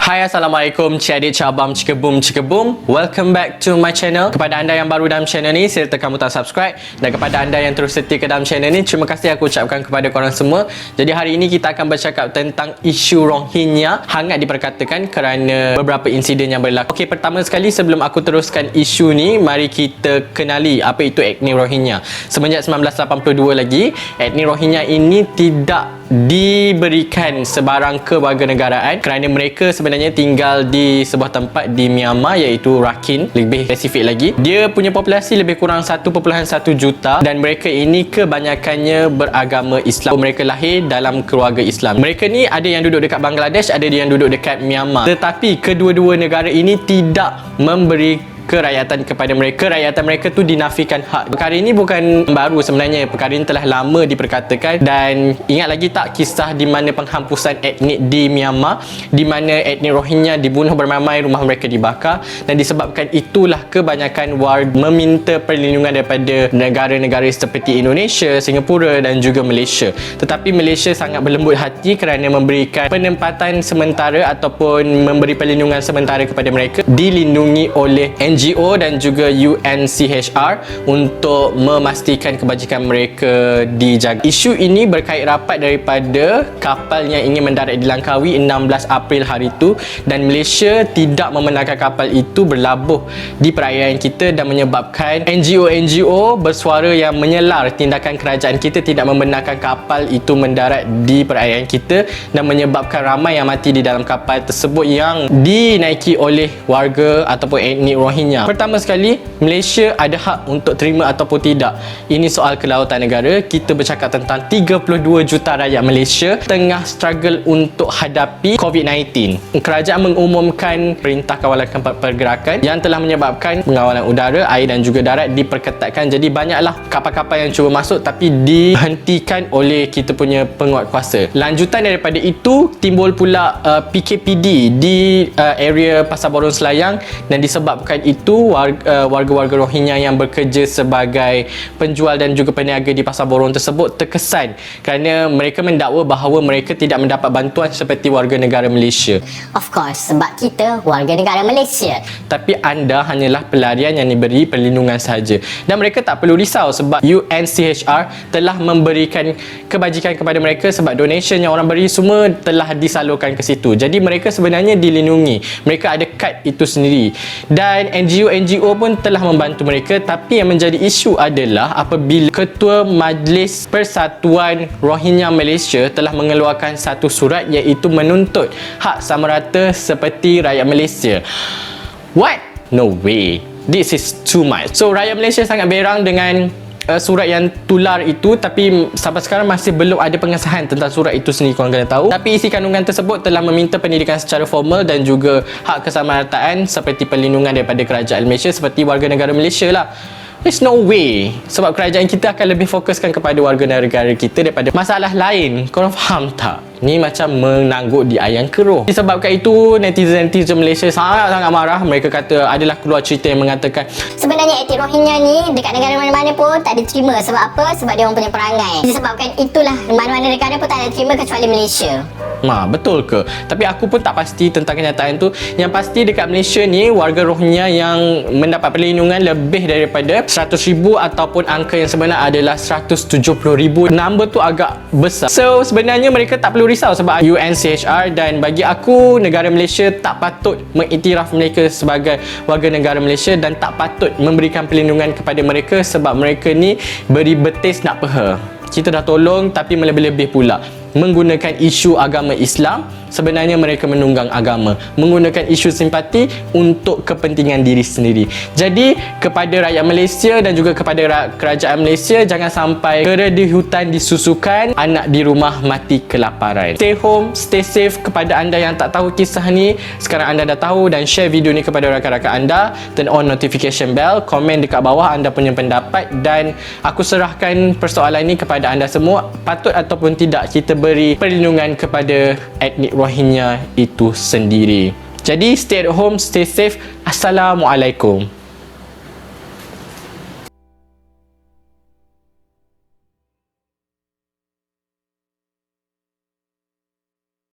Hai, Assalamualaikum, Cik-adik, Cabam, Cikebum. Welcome back to my channel. Kepada anda yang baru dalam channel ni, serta kamu tak subscribe. Dan kepada anda yang terus setia ke dalam channel ni, terima kasih aku ucapkan kepada korang semua. Jadi hari ini kita akan bercakap tentang isu Rohingya. Hangat diperkatakan kerana beberapa insiden yang berlaku. Okey, pertama sekali sebelum aku teruskan isu ni, mari kita kenali apa itu etnik Rohingya. Semenjak 1982 lagi, etnik Rohingya ini tidak diberikan sebarang kewarganegaraan kerana mereka sebenarnya tinggal di sebuah tempat di Myanmar iaitu Rakhine. Lebih spesifik lagi, dia punya populasi lebih kurang 1.1 juta dan mereka ini kebanyakannya beragama Islam. Mereka lahir dalam keluarga Islam. Mereka ni ada yang duduk dekat Bangladesh, ada yang duduk dekat Myanmar. Tetapi kedua-dua negara ini tidak memberi kerakyatan kepada mereka. Kerakyatan mereka tu dinafikan hak. Perkara ini bukan baru sebenarnya. Perkara ini telah lama diperkatakan. Dan ingat lagi tak kisah di mana penghampusan etnik di Myanmar, di mana etnik Rohingya dibunuh beramai-ramai, rumah mereka dibakar, dan disebabkan itulah kebanyakan warga meminta perlindungan daripada negara-negara seperti Indonesia, Singapura dan juga Malaysia. Tetapi Malaysia sangat berlembut hati kerana memberikan penempatan sementara ataupun memberi perlindungan sementara kepada mereka, dilindungi oleh NGO dan juga UNCHR untuk memastikan kebajikan mereka dijaga. Isu ini berkait rapat daripada kapal yang ingin mendarat di Langkawi 16 April hari itu, dan Malaysia tidak membenarkan kapal itu berlabuh di perairan kita dan menyebabkan NGO bersuara yang menyelar tindakan kerajaan kita tidak membenarkan kapal itu mendarat di perairan kita dan menyebabkan ramai yang mati di dalam kapal tersebut yang dinaiki oleh warga ataupun etnik Rohingya. Pertama sekali, Malaysia ada hak untuk terima ataupun tidak. Ini soal kelautan negara. Kita bercakap tentang 32 juta rakyat Malaysia tengah struggle untuk hadapi COVID-19. Kerajaan mengumumkan Perintah Kawalan Pergerakan yang telah menyebabkan pengawalan udara, air dan juga darat diperketatkan. Jadi banyaklah kapal-kapal yang cuba masuk tapi dihentikan oleh kita punya penguatkuasa. Lanjutan daripada itu, timbul pula PKPD di area Pasar Borong Selayang, dan disebabkan itu warga-warga Rohingya yang bekerja sebagai penjual dan juga peniaga di Pasar Borong tersebut terkesan kerana mereka mendakwa bahawa mereka tidak mendapat bantuan seperti warga negara Malaysia. Of course, sebab kita warga negara Malaysia. Tapi anda hanyalah pelarian yang diberi perlindungan sahaja. Dan mereka tak perlu risau sebab UNCHR telah memberikan kebajikan kepada mereka sebab donation yang orang beri semua telah disalurkan ke situ. Jadi mereka sebenarnya dilindungi. Mereka ada kad itu sendiri. Dan NGO pun telah membantu mereka. Tapi yang menjadi isu adalah apabila Ketua Majlis Persatuan Rohingya Malaysia telah mengeluarkan satu surat iaitu menuntut hak sama rata seperti rakyat Malaysia. What? No way. This is too much. So rakyat Malaysia sangat berang dengan surat yang tular itu, tapi sampai sekarang masih belum ada pengesahan tentang surat itu sendiri, korang kena tahu. Tapi isi kandungan tersebut telah meminta pendidikan secara formal dan juga hak kesamarataan seperti perlindungan daripada kerajaan Malaysia seperti warga negara Malaysia lah. There's no way. Sebab kerajaan kita akan lebih fokuskan kepada warga negara kita daripada masalah lain. Korang faham tak? Ni macam menangguk di ayam keruh. Disebabkan itu, netizen Malaysia sangat-sangat marah. Mereka kata adalah keluar cerita yang mengatakan sebenarnya etnik Rohingya ni dekat negara mana-mana pun tak diterima. Sebab apa? Sebab dia orang punya perangai. Disebabkan itulah mana-mana negara pun tak diterima kecuali Malaysia. Betul ke? Tapi aku pun tak pasti tentang kenyataan tu. Yang pasti dekat Malaysia ni, warga Rohingya yang mendapat perlindungan lebih daripada 100,000 ataupun angka yang sebenar adalah 170,000. Number tu agak besar. So sebenarnya mereka tak perlu risau sebab UNCHR, dan bagi aku negara Malaysia tak patut mengiktiraf mereka sebagai warga negara Malaysia dan tak patut memberikan perlindungan kepada mereka sebab mereka ni beri betis nak peha. Kita dah tolong tapi melebih-lebih pula. Menggunakan isu agama Islam, sebenarnya mereka menunggang agama. Menggunakan isu simpati untuk kepentingan diri sendiri. Jadi kepada rakyat Malaysia dan juga kepada kerajaan Malaysia, jangan sampai kera di hutan disusukan, anak di rumah mati kelaparan. Stay home, stay safe. Kepada anda yang tak tahu kisah ni, sekarang anda dah tahu, dan share video ni kepada rakan-rakan anda. Turn on notification bell, komen dekat bawah anda punya pendapat, dan aku serahkan persoalan ni kepada anda semua. Patut ataupun tidak kita beri perlindungan kepada etnik Rohingya itu sendiri. Jadi stay at home, stay safe. Assalamualaikum.